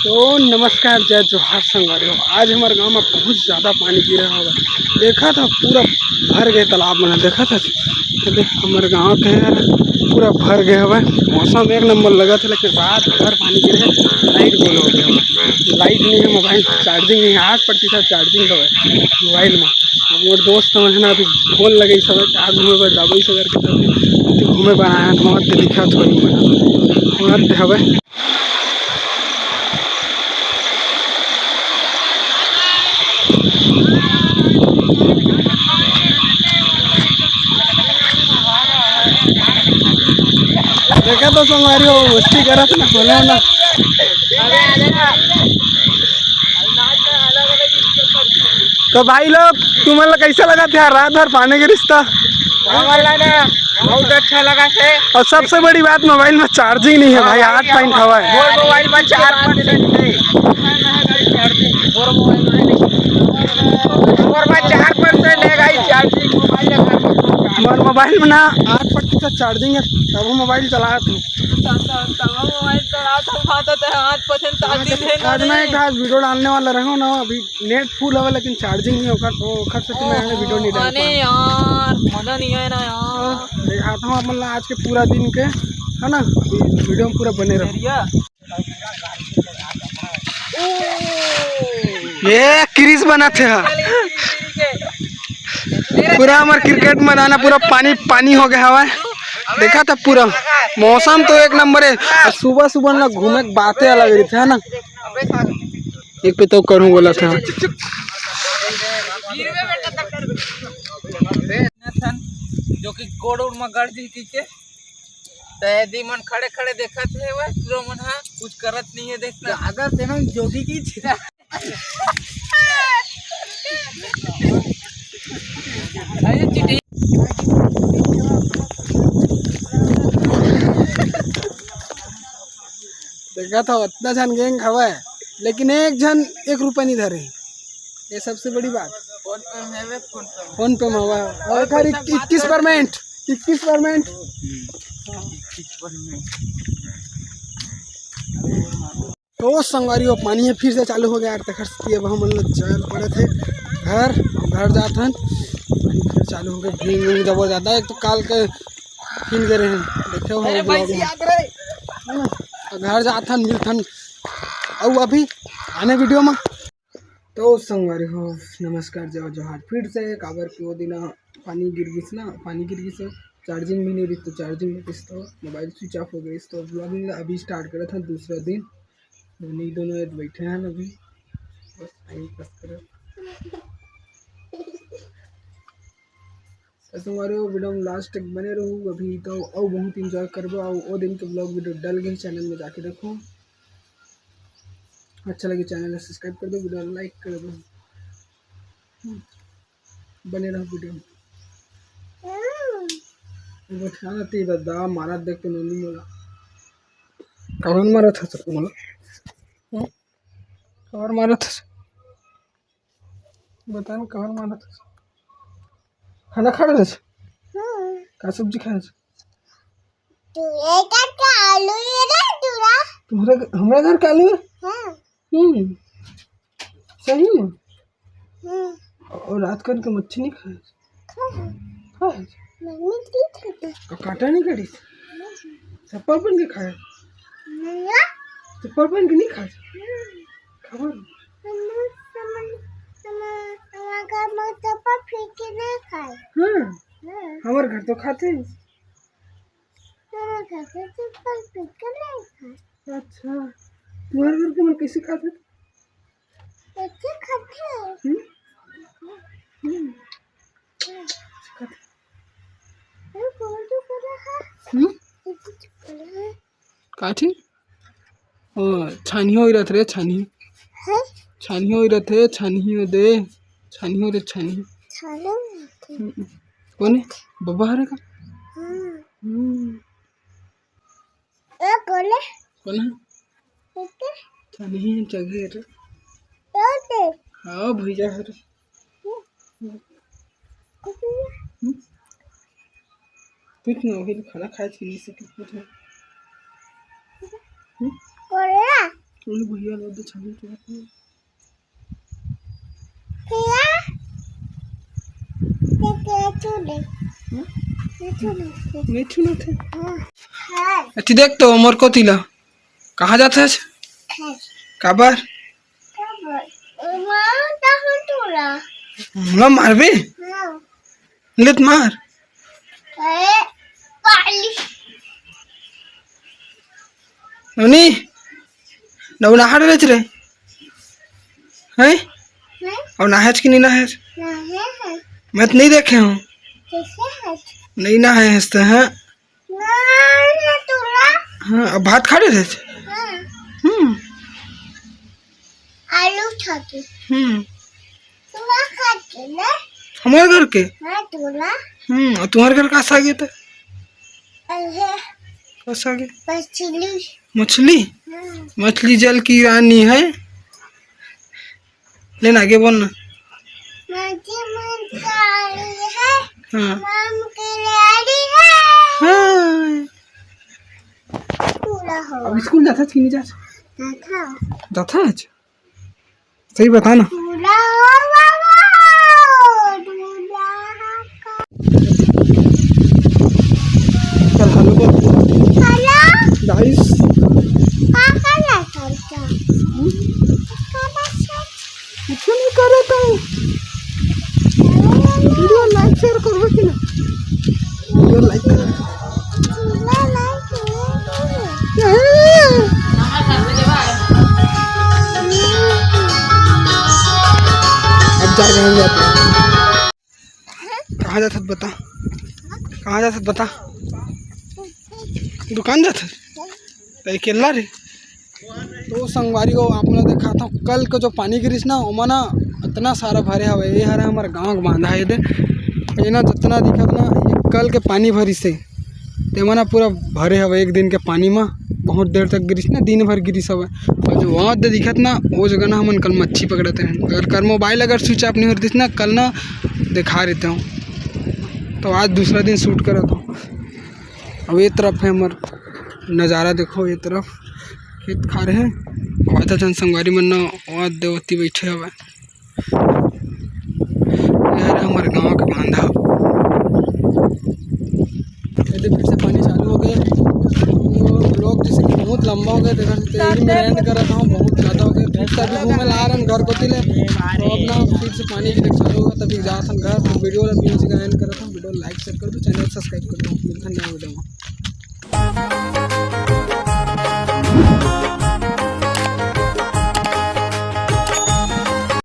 तो नमस्कार, जय जोहार संगवारी। आज हमारे गांव में बहुत ज़्यादा पानी गिरा हुआ है। देखा था पूरा भर गए तालाब में, देखा था हमारे गांव के यार पूरा भर गया हुआ है। मौसम एक नंबर लगा था, लेकिन रात भर पानी गिरे। लाइट गोल हो गया हुआ, लाइट नहीं है, मोबाइल चार्जिंग नहीं है, 8% चार्जिंग है मोबाइल में। मोर दोस्त है ना अभी फोन लगे सब आग घूमे पर जाबे सब करके घूमे बनाया मत दिखा थोड़ी मत हवे। देखा तो संगवारी हो मस्ती करा था ना बोले ना। तो भाई लोग तुम्हें कैसा लगा था रात भर पानी का रिश्ता? बहुत अच्छा लगा थे। और सबसे बड़ी बात मोबाइल में चार्जिंग नहीं है भाई, 8 पॉइंट हवा है। मोबाइल में 4% थे। चार्जिंग मोबाइल में ना 8% चार्जिंग है, तब हम मोबाइल चला थे। आज मैं एक आज वीडियो डालने वाला रहा ना, अभी नेट फुल है लेकिन चार्जिंग नहीं होगा, तो खर्च से मैं वीडियो नहीं डाल पाया यार, मजा नहीं है ना यार। दिखाता हूँ मतलब आज के पूरा दिन के है ना, वीडियो में पूरा बने रहो। ये क्रीज बना थे पूरा हमारे क्रिकेट मैदान पूरा पानी पानी हो गया हवा। देखा था पूरा मौसम तो एक नंबर है। सुबह सुबह ना घूमे बातें अलग रही थी है ना। एक पे तो करूँ बोला था जो कि गोड़ उड़ में गड़ दी थी तो यदि मन खड़े खड़े देखा थे वह जो मन हा कुछ करत नहीं है। देखना अगर तेना जोगी की छिरा देखा था उतना जन गैंग हवा है, लेकिन एक जन 1 रुपया नहीं धरे। ये सबसे बड़ी बात। फोन पे में हवा और 21%। तो संगवारी वो पानी है फिर से चालू हो गया यार। देखा अब हम लोग चल पड़े थे घर जाते हैं, पानी फिर चालू हो गया। भींग जब ज़्यादा एक तो काल के फिर गए हैं, देखे हो घर जाथन मिलथन और अभी आने वीडियो में। तो संगवारी हो नमस्कार, जय जोहार। फिर से काबर के वो दिन पानी गिर गई चार्जिंग भी नहीं रही, तो चार्जिंग नहीं रही तो मोबाइल स्विच ऑफ हो गई। तो ब्लॉगिंग अभी स्टार्ट करा था दूसरा दिन, दोनों बैठे हैं अभी बस टाइम पास कर। तुम्हारे वीडियो में लास्ट तक बने रहूँ अभी तो और बहुत इंजॉय करबो। और वो दिन के ब्लॉग वीडियो डल गए चैनल में जाके देखो। अच्छा लगे चैनल सब्सक्राइब कर दो, वीडियो लाइक कर दो, बने रहो वीडियो में। दादा मारा देख के नहीं बोला कौन मारा था तो बोला कौन मारा था बता ना कौन मारा था। खाना खा रहे थे का सब्जी खाए तुम्हारे हमारे घर का आलू है। सही में। और रात कर के मच्छी नहीं खाए तो काटा नहीं करी चप्पल पहन के खाए चप्पल पहन के नहीं खाए खबर हमारे घर तो खाते हैं। अच्छा तुम्हारे घर के मैं कैसे खाते काठी छानी हो रहा थे छानी हो रहा थे छानी दे छानी हो रे छानी कौन है बब्बा हरे का कौन है छानी जगह हाँ भैया हरे कुछ ना फिर खाना खाए नहीं से कुछ भैया लोग छवि नहीं छूना थे। अच्छी देख तो मोर को तिला कहाँ जाता है काबर हमला मारबे लेत मार नौनी नौ नहाड़ रच रे हैं और नहाज की नहीं नहाज मैं तो नहीं देखे हूँ नहीं नहाए हंसते हैं हाँ अब भात खा रहे थे आलू खाते खाते ना हमारे घर के तोला और तुम्हारे घर कहाँ आ गए थे कहाँ आ गए मछली मछली मछली जल की रानी है लेना आगे बोलना हाँ हाँ अब स्कूल जाता कि नहीं जाता आज सही बता ना चल हेलो गाइस कुछ नहीं कर रहा था वीडियो लाइक शेयर करो कि ना वीडियो लाइक करो अब जा रहे हैं कहाँ जाता बता कहाँ जाता बता दुकान जाता तो अकेला रे तो संगवारी को आप लोग देखा था कल को जो पानी गिरीस ना ओमा ना इतना सारा भरे हवे ये हरा हमारा गाँव बांधा है ये ना जितना दिखत ना ये कल के पानी भरी से ते मना पूरा भरे हवे एक दिन के पानी में बहुत देर तक गिरीस ना दिन भर गिरीस हवे और जो वहाँ दिखत ना वो जगह ना हमन कल मच्छी पकड़ते हैं अगर कर मोबाइल अगर स्विच ऑफ नहीं होती ना कल ना दिखा रहते हूँ तो आज दूसरा दिन शूट करा था। अब ये तरफ है हमारा नज़ारा देखो ये तरफ खेत खा रहे हैं आधा जन संगवारी मन ना वहाँ देवती बैठे हवे यार हमारे गाँव का बांधा फिर से पानी चालू हो गया लोग जैसे कि बहुत लंबा हो गया देखा सकते मैं एंड कर रहा हूँ बहुत ज़्यादा हो गया फिर से अभी घूमे ला रहे हैं घर को तिले तो अपना फिर से पानी चालू होगा तभी जा था घर तो वीडियो वाला एंड कर रहा था वीडियो लाइक शेयर कर दो चैनल सब्सक्राइब कर दो मिलता है नया वीडियो में।